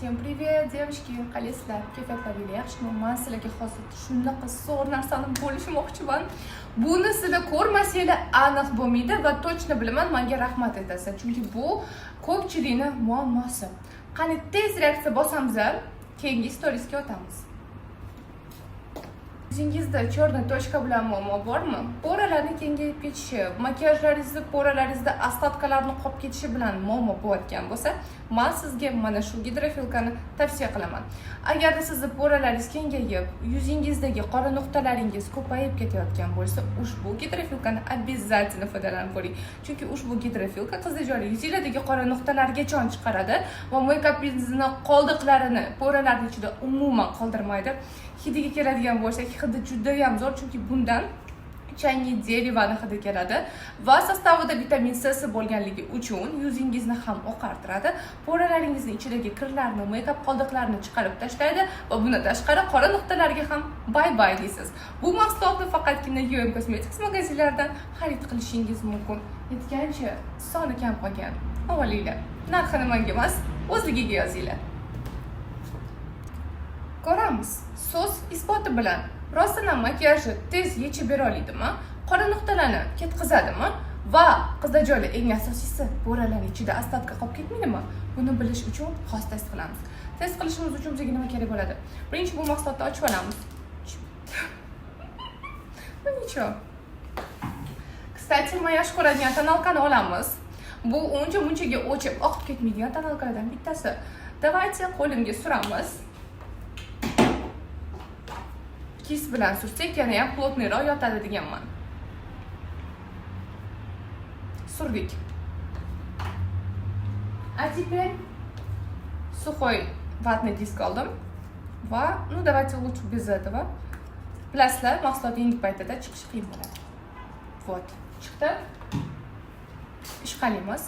Всем привет, девочки! Qaysizlar? Kayfiyatlaringiz yaxshimi? Men sizlarga hozir shunaqa zo'r narsani bo'lishmoqchiman. Buni sizlar ko'rmasanglar aniq bo'lmaydi va точно bilaman, menga rahmat aytasiz. Chunki bu ko'pchilikni muammosi. Qani tez reaksiya bosamiz, keyingi storiesga o'tamiz. Yuzingizda черная точка bilan muammo bormi? Poralarning kengayib ketishi, makiyajlaringizda poralaringizda остаткаларni qolib ketishi bilan muammo bo'layotgan bo'lsa, men sizga mana shu gidrofilkani tavsiya qilaman. Agarda sizning poralaringiz kengayib, yuzingizdagi qora nuqtalaringiz ko'payib ketayotgan bo'lsa, ushbu gidrofilkani обязательно foydalanib ko'ring. Chunki ushbu gidrofilka qizlar yuzinglardagi qora nuqtalarga jon chiqaradi va maykapingizni qoldiqlarini poralarning ichida umuman qoldirmaydi. Hidiga keladigan bo'lsak, hidi juda ham zo'r, chunki bundan changi derivani hidi keladi va sostavida vitamin C bo'lganligi uchun yuzingizni ham oqartiradi, poralaringizning ichidagi kirlarni, maykap qoldiqlarini chiqarib tashlaydi va bundan tashqari qora nuqtalarga ham bay deysiz. Bu mahsulotni faqatgina UM Cosmetics magazinlaridan xarid qilishingiz mumkin. Yetgancha soni kam qolgan. Avvalinglar, narxini menga emas, o'zligiga yozinglar. Ko'ramiz. So'z isboti bilan rostdan makiyajni tez yechib bera oladimi? Qora nuqtalarni ketkazadimi? Va qizlarjoylar eng asosiysi poralarning ichida остатка qolib ketmaydimi? Buni bilish uchun xos test qilamiz. Test qilishimiz uchun bizga nima kerak bo'ladi? Birinchi bu mahsulotni ochib olamiz. Nicho. Kстати, men yaxshi ko'radigan tonalkani olamiz. Bu uncha-munchaga o'chib oqib ketmaydigan tonalkalardan bittasi. Давайте qo'limga suramiz. Kis bilan sursak yana ham plotniyroq yotadi deganman. Surdik. А теперь сухой ватный диск oldim va давайте лучше без этого. Bilasizlar, mahsulot yangi paytida chiqishi qiyin bo'ladi. Вот, chiqdi. Ishqalamiz.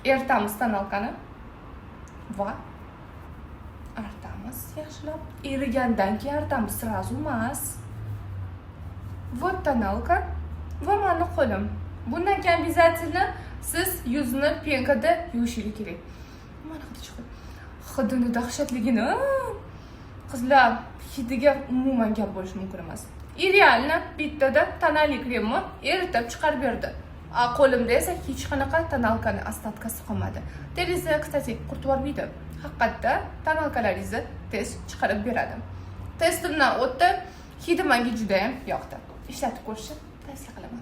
Eritamiz tonalkani va artamiz yaxshilab. Erigandan keyin artamiz, сразу emas. Вот tonalka va meni qo'lim. Bundan keyin обязательно siz yuzni penkada yuvishingiz kerak. Mana hidi chiqdi. Hidini dahshatligini qizlar hidiga umuman gap bo'lish mumkin emas. Idealni bittada tonali kremni eritib chiqarib berdi. Qo'limda esa hech qanaqa tonalkani остаткasi qolmadi. Terizni, kстати, quritib olmaydi. Haqiqatda tonalkalaringizni tez chiqarib beradi. Testimdan o'tdi, hidi menga juda ham yoqdi. Ishlatib ko'rishni tavsiya qilaman.